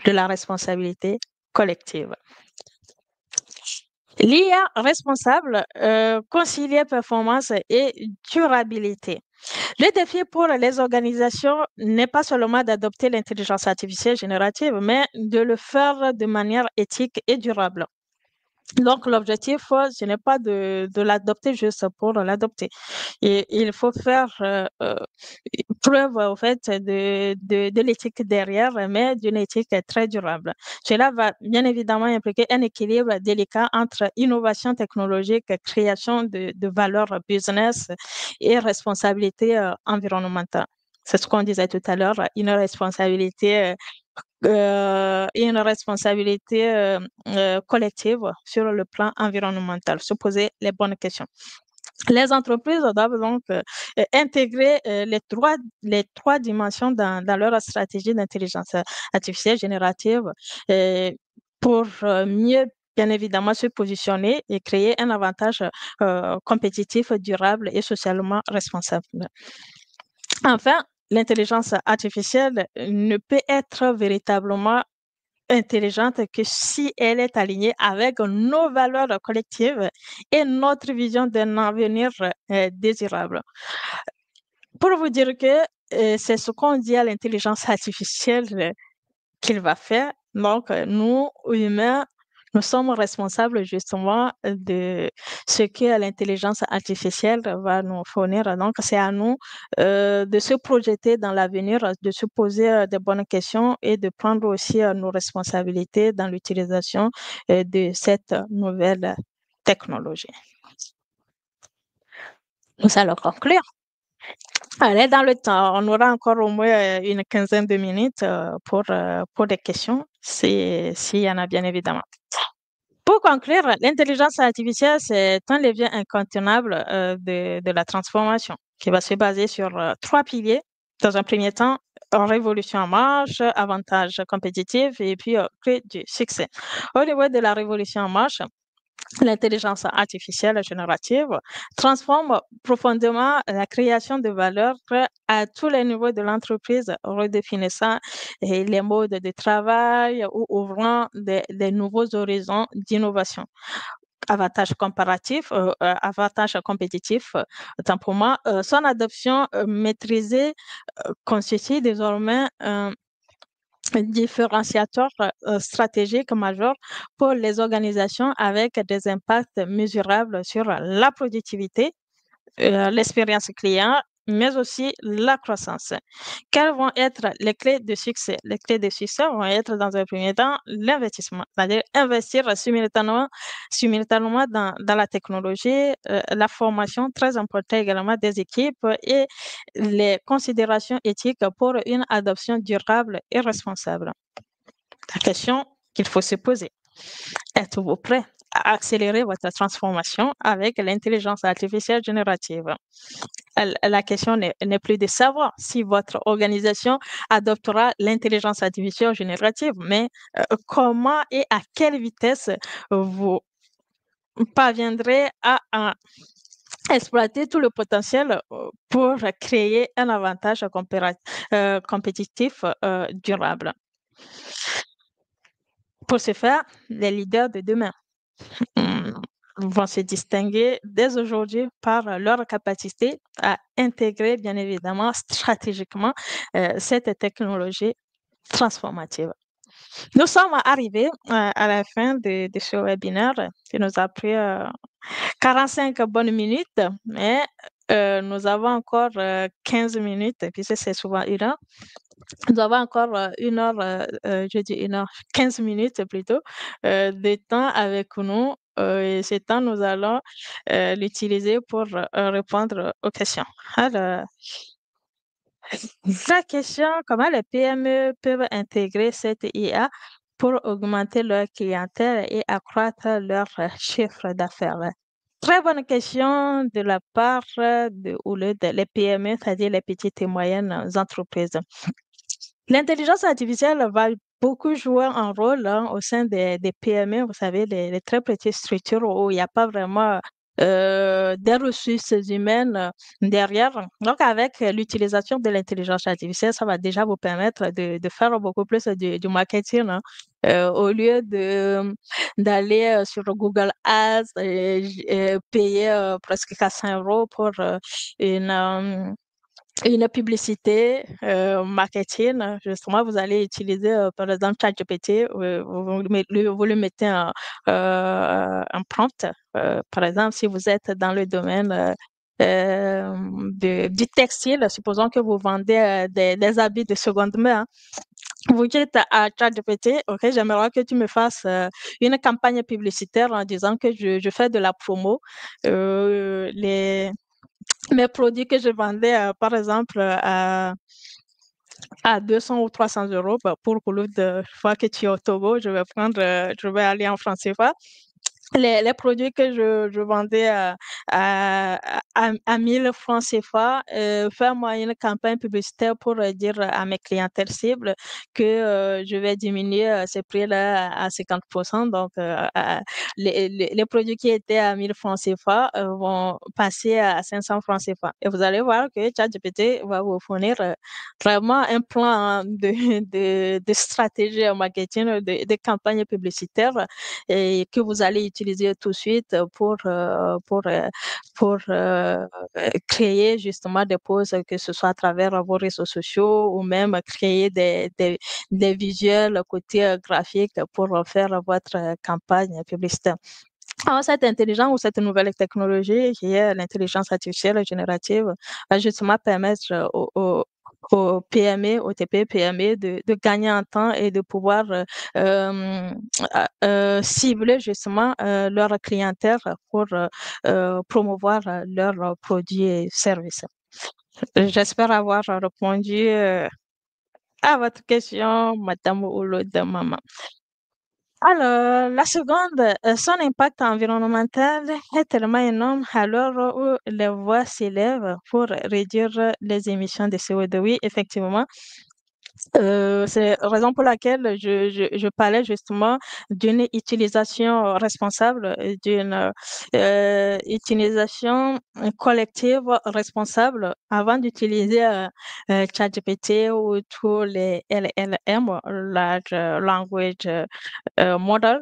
de la responsabilité collective. L'IA responsable, concilier performance et durabilité. Le défi pour les organisations n'est pas seulement d'adopter l'intelligence artificielle générative, mais de le faire de manière éthique et durable. Donc, l'objectif, ce n'est pas de l'adopter juste pour l'adopter. Et il faut faire preuve, au fait, de l'éthique derrière, mais d'une éthique très durable. Cela va bien évidemment impliquer un équilibre délicat entre innovation technologique, création de valeur business et responsabilité environnementale. C'est ce qu'on disait tout à l'heure, une responsabilité collective sur le plan environnemental, se poser les bonnes questions. Les entreprises doivent donc intégrer les trois dimensions dans leur stratégie d'intelligence artificielle générative pour mieux, bien évidemment, se positionner et créer un avantage compétitif, durable et socialement responsable. Enfin, l'intelligence artificielle ne peut être véritablement intelligente que si elle est alignée avec nos valeurs collectives et notre vision d'un avenir désirable. Pour vous dire que c'est ce qu'on dit à l'intelligence artificielle qu'il va faire. Donc, nous, humains, nous sommes responsables justement de ce que l'intelligence artificielle va nous fournir. Donc, c'est à nous de se projeter dans l'avenir, de se poser des bonnes questions et de prendre aussi nos responsabilités dans l'utilisation de cette nouvelle technologie. Nous allons conclure. Allez, dans le temps, on aura encore au moins une quinzaine de minutes pour des questions, s'il y en a bien évidemment. Pour conclure, l'intelligence artificielle, c'est un levier incontournable de la transformation qui va se baser sur trois piliers. Dans un premier temps, révolution en marche, avantage compétitif et puis clé du succès. Au niveau de la révolution en marche, l'intelligence artificielle générative transforme profondément la création de valeur à tous les niveaux de l'entreprise, redéfinissant les modes de travail ou ouvrant des nouveaux horizons d'innovation. Avantage comparatif, avantage compétitif, autant pour moi, son adoption maîtrisée constitue désormais un différenciateur stratégique majeur pour les organisations avec des impacts mesurables sur la productivité, l'expérience client, mais aussi la croissance. Quelles vont être les clés de succès? Les clés de succès vont être dans un premier temps l'investissement, c'est-à-dire investir simultanément dans la technologie, la formation, très importante également des équipes et les considérations éthiques pour une adoption durable et responsable. La question qu'il faut se poser. Êtes-vous prêt à accélérer votre transformation avec l'intelligence artificielle générative? La question n'est plus de savoir si votre organisation adoptera l'intelligence artificielle générative, mais comment et à quelle vitesse vous parviendrez à exploiter tout le potentiel pour créer un avantage compétitif durable. Pour ce faire, les leaders de demain vont se distinguer dès aujourd'hui par leur capacité à intégrer, bien évidemment, stratégiquement, cette technologie transformative. Nous sommes arrivés à la fin de ce webinaire qui nous a pris 45 bonnes minutes, mais nous avons encore 15 minutes, puisque c'est souvent 1 heure. Nous avons encore 1 heure, je dis 1 heure, 15 minutes plutôt, de temps avec nous. Et ce temps, nous allons l'utiliser pour répondre aux questions. Alors, la question, comment les PME peuvent intégrer cette IA pour augmenter leur clientèle et accroître leur chiffre d'affaires? Très bonne question de la part les PME, c'est-à-dire les petites et moyennes entreprises. L'intelligence artificielle va beaucoup jouer un rôle au sein des PME, vous savez, les très petites structures où il n'y a pas vraiment des ressources humaines derrière. Donc, avec l'utilisation de l'intelligence artificielle, ça va déjà vous permettre de faire beaucoup plus du marketing, hein. Au lieu d'aller sur Google Ads et payer presque 400 € pour une publicité marketing, justement, vous allez utiliser, par exemple, ChatGPT, vous le mettez en prompt. Par exemple, si vous êtes dans le domaine du textile, supposons que vous vendez des habits de seconde main, hein. Vous dites à ChatGPT, OK, j'aimerais que tu me fasses une campagne publicitaire en disant que je fais de la promo. Mes produits que je vendais, par exemple, à 200 ou 300 €, bah, pour le de fois que tu es au Togo, je vais aller en francs CFA. Les produits que je vendais à 1000 francs CFA, fais-moi une campagne publicitaire pour dire à mes clientèles cibles que je vais diminuer ces prix-là à 50%. Donc, les produits qui étaient à 1000 francs CFA vont passer à 500 francs CFA. Et vous allez voir que ChatGPT va vous fournir vraiment un plan, hein, de stratégie en marketing, de campagne publicitaire et que vous allez utiliser tout de suite pour créer justement des posts, que ce soit à travers vos réseaux sociaux ou même créer des visuels côté graphique pour faire votre campagne publicitaire. Alors, cette intelligence ou cette nouvelle technologie qui est l'intelligence artificielle générative va justement permettre aux PME, aux TPE-PME de gagner en temps et de pouvoir cibler justement leur clientèle pour promouvoir leurs produits et services. J'espère avoir répondu à votre question, Madame Ouloud Maman. Alors, la seconde, son impact environnemental est tellement énorme à l'heure où les voix s'élèvent pour réduire les émissions de CO2. Oui, effectivement, c'est la raison pour laquelle je parlais justement d'une utilisation responsable, d'une utilisation collective responsable avant d'utiliser ChatGPT ou tous les LLM, Large Language Model.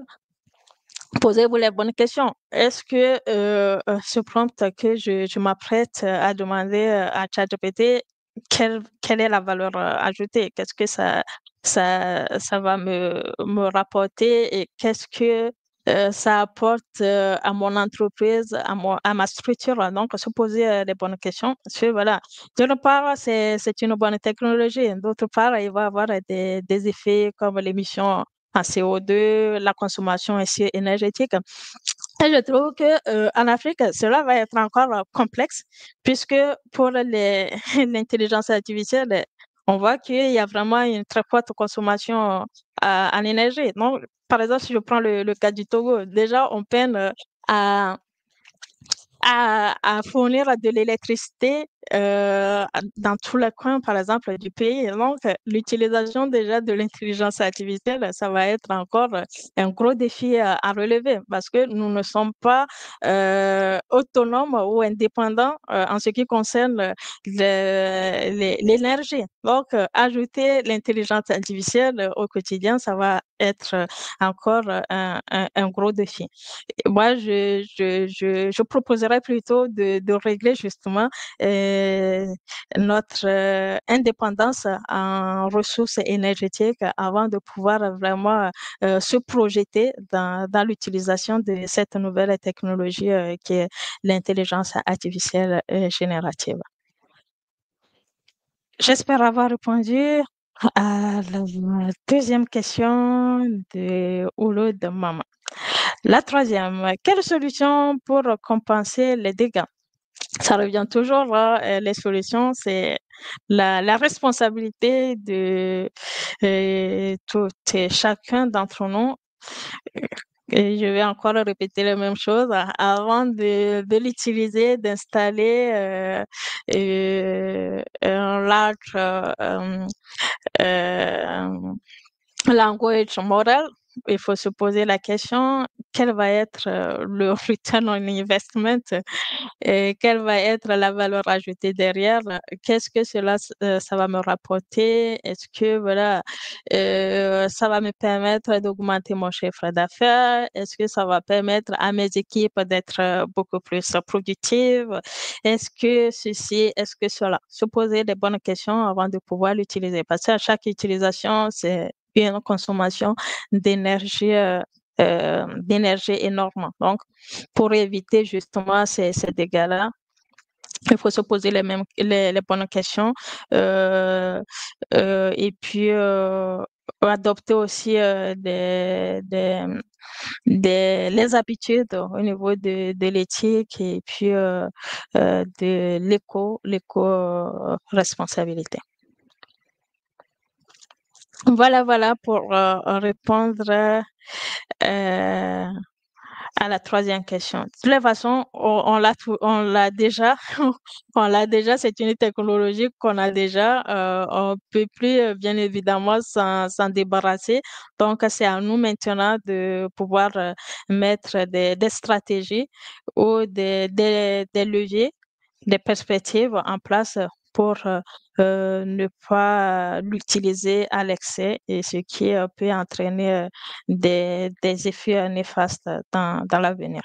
Posez-vous les bonnes questions. Est-ce que ce prompt que je m'apprête à demander à ChatGPT, quelle est la valeur ajoutée? Qu'est-ce que ça va me rapporter et qu'est-ce que ça apporte à mon entreprise, à ma structure? Donc, se poser les bonnes questions. Parce que voilà, d'une part, c'est une bonne technologie. D'autre part, il va avoir des effets comme l'émission en CO2, la consommation aussi énergétique. Et je trouve que en Afrique, cela va être encore complexe puisque pour l'intelligence artificielle, on voit qu'il y a vraiment une très forte consommation en énergie. Donc, par exemple, si je prends le cas du Togo, déjà, on peine à à fournir de l'électricité dans tous les coins, par exemple, du pays. Et donc, l'utilisation déjà de l'intelligence artificielle, ça va être encore un gros défi à relever parce que nous ne sommes pas autonomes ou indépendants en ce qui concerne l'énergie. Donc, ajouter l'intelligence artificielle au quotidien, ça va être encore un gros défi. Moi, je proposerais plutôt de régler justement euh, notre indépendance en ressources énergétiques avant de pouvoir vraiment se projeter dans l'utilisation de cette nouvelle technologie qui est l'intelligence artificielle générative. J'espère avoir répondu à la deuxième question de Oulo de Maman. La troisième, quelle solution pour compenser les dégâts? Ça revient toujours, hein, les solutions, c'est la responsabilité de tout et chacun d'entre nous. Et je vais encore répéter la même chose avant de l'utiliser, d'installer un large euh, language model. Il faut se poser la question, quel va être le return on investment et quelle va être la valeur ajoutée derrière? Qu'est-ce que ça va me rapporter? Est-ce que voilà, ça va me permettre d'augmenter mon chiffre d'affaires? Est-ce que ça va permettre à mes équipes d'être beaucoup plus productives? Est-ce que ceci, est-ce que cela? Se poser les bonnes questions avant de pouvoir l'utiliser. Parce qu'à chaque utilisation, c'est une consommation d'énergie, d'énergie énorme. Donc, pour éviter justement ces dégâts-là, il faut se poser les bonnes questions et puis adopter aussi les habitudes au niveau de l'éthique et puis de l'éco-responsabilité. Voilà pour répondre euh, à la troisième question. De toutes les façons, on l'a déjà, on l'a déjà, c'est une technologie qu'on a déjà, on peut plus, bien évidemment, s'en débarrasser. Donc, c'est à nous maintenant de pouvoir mettre des stratégies ou des leviers, des perspectives en place pour ne pas l'utiliser à l'excès et ce qui peut entraîner des effets néfastes dans l'avenir.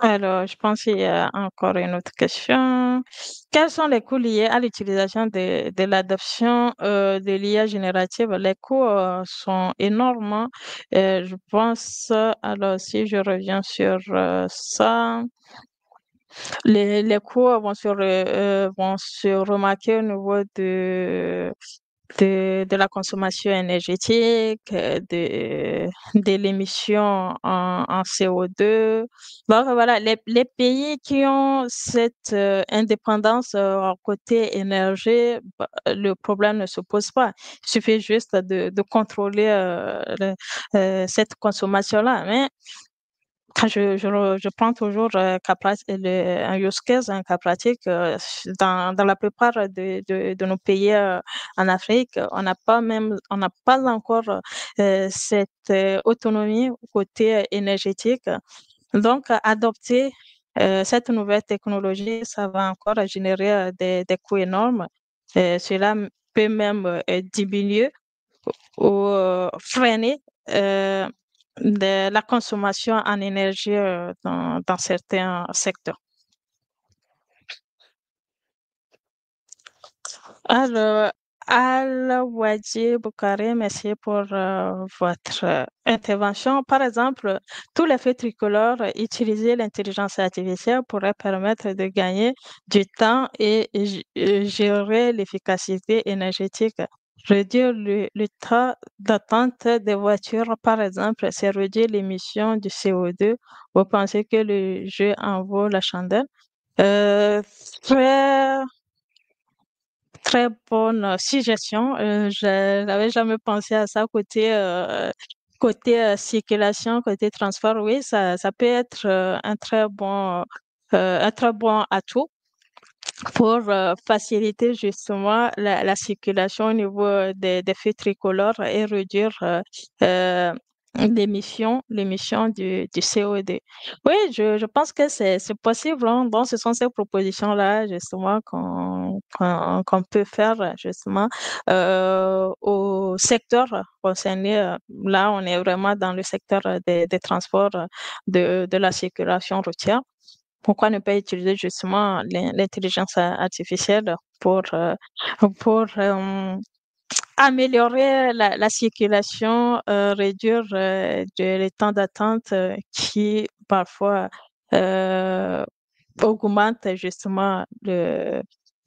Alors, je pense qu'il y a encore une autre question. Quels sont les coûts liés à l'utilisation de l'adoption de l'IA générative? Les coûts sont énormes, hein. Je pense, alors si je reviens sur ça, les coûts vont se remarquer au niveau de la consommation énergétique, de l'émission en CO2. Donc voilà, les pays qui ont cette indépendance côté énergie, bah, le problème ne se pose pas. Il suffit juste de contrôler cette consommation-là. Mais je prends toujours un use case, un cas pratique. Dans la plupart de nos pays en Afrique, on n'a pas encore cette autonomie côté énergétique. Donc, adopter cette nouvelle technologie, ça va encore générer des coûts énormes. Cela peut même diminuer ou freiner euh, la consommation en énergie dans certains secteurs. Alors, Al-Wadi Boukari, merci pour votre intervention. Par exemple, tous les feux tricolores, utiliser l'intelligence artificielle pourrait permettre de gagner du temps et gérer l'efficacité énergétique. Réduire le temps d'attente des voitures, par exemple, c'est réduire l'émission du CO2. Vous pensez que le jeu en vaut la chandelle? Euh, très, très bonne suggestion. Je n'avais jamais pensé à ça côté circulation, côté transport. Oui, ça peut être un très bon atout pour faciliter justement la circulation au niveau des feux tricolores et réduire l'émission du CO2. Oui, je pense que c'est possible, hein. Donc, ce sont ces propositions-là, justement, qu'on peut faire, justement, au secteur concerné. Là, on est vraiment dans le secteur des transports, de la circulation routière. Pourquoi ne pas utiliser justement l'intelligence artificielle pour améliorer la circulation, réduire les temps d'attente qui parfois euh, augmentent justement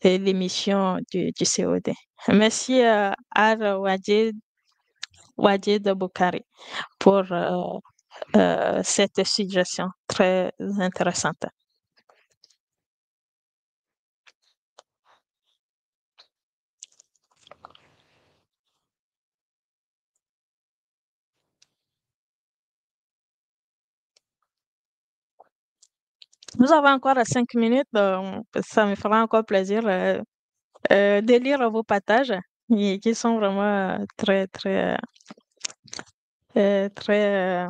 l'émission du CO2. Merci Al Wajid Boukari pour cette suggestion très intéressante. Nous avons encore 5 minutes, ça me fera encore plaisir de lire vos partages qui sont vraiment très, très, très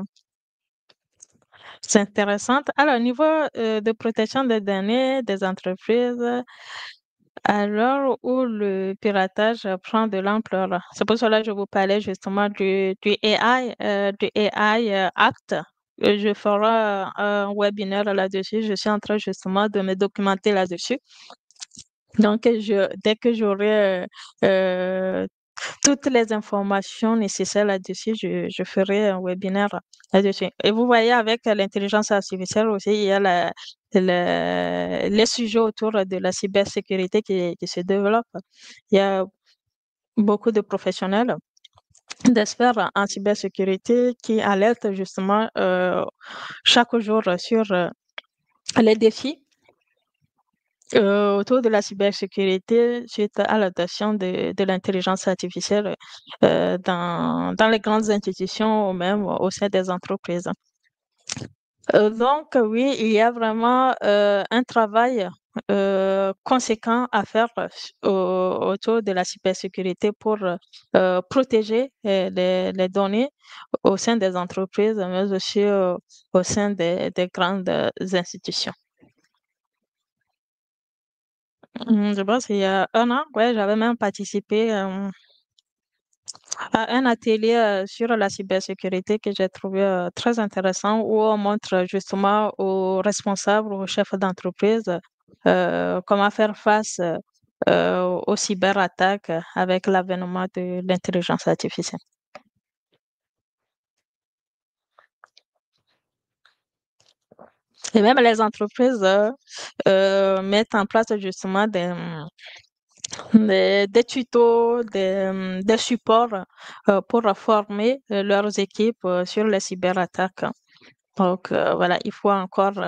intéressantes. Alors, au niveau de protection des données des entreprises, à l'heure où le piratage prend de l'ampleur, c'est pour cela que je vous parlais justement du AI Act. Je ferai un webinaire là-dessus. Je suis en train justement de me documenter là-dessus. Donc, dès que j'aurai euh, toutes les informations nécessaires là-dessus, je ferai un webinaire là-dessus. Et vous voyez, avec l'intelligence artificielle aussi, il y a les sujets autour de la cybersécurité qui se développent. Il y a beaucoup de professionnels, d'experts en cybersécurité qui alertent justement chaque jour sur les défis autour de la cybersécurité suite à l'adoption de l'intelligence artificielle dans les grandes institutions ou même au sein des entreprises. Donc, oui, il y a vraiment un travail conséquent à faire autour de la cybersécurité pour protéger les données au sein des entreprises, mais aussi au sein des grandes institutions. Je pense qu'il y a un an, ouais, j'avais même participé à un atelier sur la cybersécurité que j'ai trouvé très intéressant où on montre justement aux responsables, aux chefs d'entreprise comment faire face aux cyberattaques avec l'avènement de l'intelligence artificielle. Et même les entreprises mettent en place justement des tutos, des supports pour former leurs équipes sur les cyberattaques. Donc voilà, il faut encore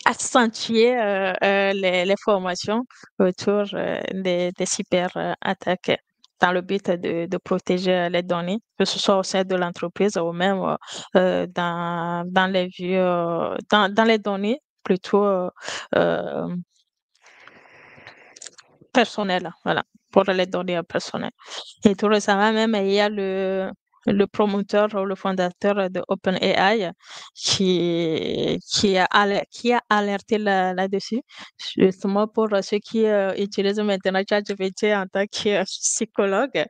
accentuer les formations autour des cyberattaques dans le but de protéger les données, que ce soit au sein de l'entreprise ou même dans les vues, dans les données plutôt euh, personnelles, voilà, pour les données personnelles. Et tout récemment même, il y a le promoteur ou le fondateur de OpenAI qui a alerté là-dessus, justement pour ceux qui utilisent maintenant ChatGPT en tant que psychologue,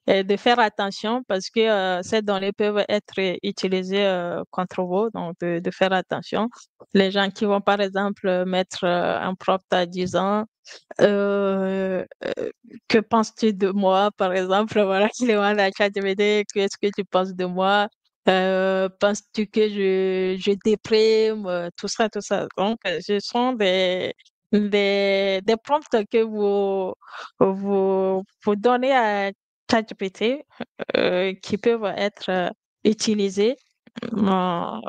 et de faire attention parce que ces données peuvent être utilisées contre vous, donc de faire attention. Les gens qui vont, par exemple, mettre un prompt à 10 ans, euh, euh, que penses-tu de moi, par exemple, voilà, qui demande à ChatGPT, qu'est-ce que tu penses de moi? Penses-tu que je déprime? Tout ça, tout ça. Donc, ce sont des prompts que vous donnez à ChatGPT qui peuvent être utilisés euh,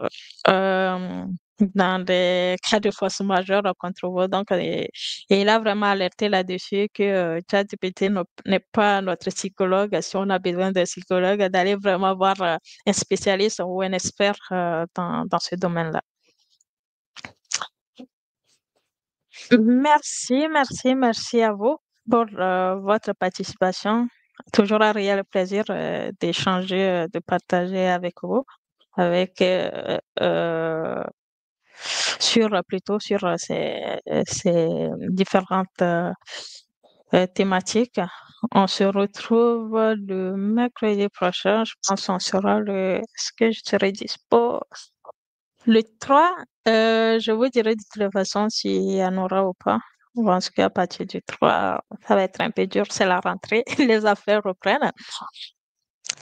euh, dans des cas de force majeure contre vous. Donc, et il a vraiment alerté là-dessus que ChatGPT n'est pas notre psychologue. Si on a besoin d'un psychologue, d'aller vraiment voir un spécialiste ou un expert dans ce domaine-là. Merci à vous pour votre participation. Toujours un réel plaisir d'échanger, de partager avec vous, avec sur ces différentes thématiques. On se retrouve le mercredi prochain. Je pense qu'on sera est-ce que je serai dispo? Le 3, je vous dirai de toute façon s'il y en aura ou pas. Je pense qu'à partir du 3, ça va être un peu dur, c'est la rentrée, les affaires reprennent.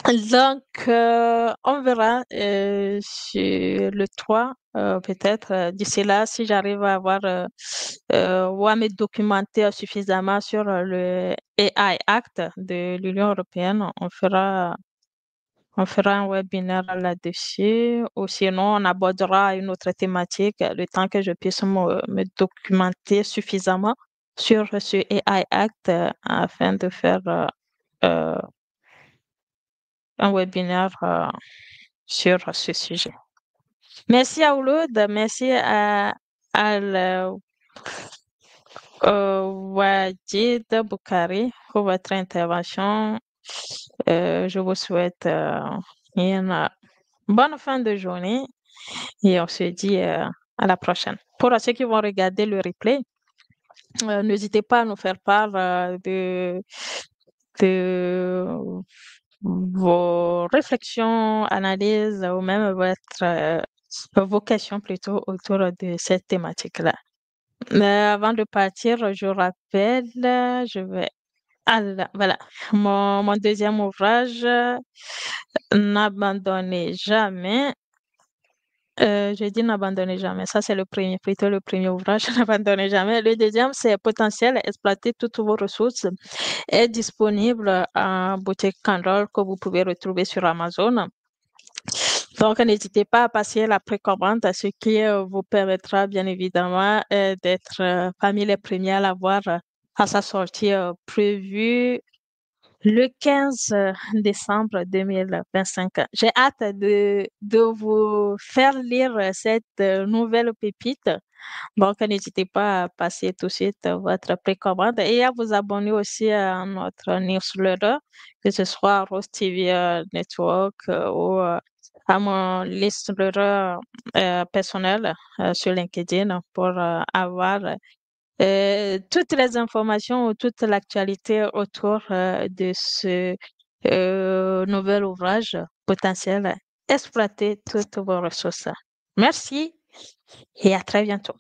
Donc, on verra sur le 3, peut-être. D'ici là, si j'arrive à avoir ou à me documenter suffisamment sur le AI Act de l'Union européenne, on fera un webinaire là-dessus, ou sinon on abordera une autre thématique le temps que je puisse me documenter suffisamment sur ce AI Act afin de faire euh, un webinaire sur ce sujet. Merci à Ouloud, merci Wajid Boukari pour votre intervention. Je vous souhaite une bonne fin de journée et on se dit à la prochaine. Pour ceux qui vont regarder le replay, n'hésitez pas à nous faire part de vos réflexions, analyses ou même vos questions plutôt autour de cette thématique-là. Mais avant de partir, je rappelle, je vais... Ah là, voilà, mon deuxième ouvrage, N'abandonnez jamais. Je dis N'abandonnez jamais. Ça, c'est le premier, plutôt le premier ouvrage, N'abandonnez jamais. Le deuxième, c'est Potentiel, exploiter toutes vos ressources, est disponible en boutique Candle que vous pouvez retrouver sur Amazon. Donc, n'hésitez pas à passer la précommande, ce qui vous permettra bien évidemment d'être parmi les premiers à l'avoir à sa sortie prévue le 15 décembre 2025. J'ai hâte de vous faire lire cette nouvelle pépite. Donc, n'hésitez pas à passer tout de suite votre précommande et à vous abonner aussi à notre newsletter, que ce soit Rose TV Network ou à mon newsletter personnel sur LinkedIn pour avoir toutes les informations ou toute l'actualité autour de ce nouvel ouvrage potentiel. Exploiter toutes vos ressources. Merci et à très bientôt.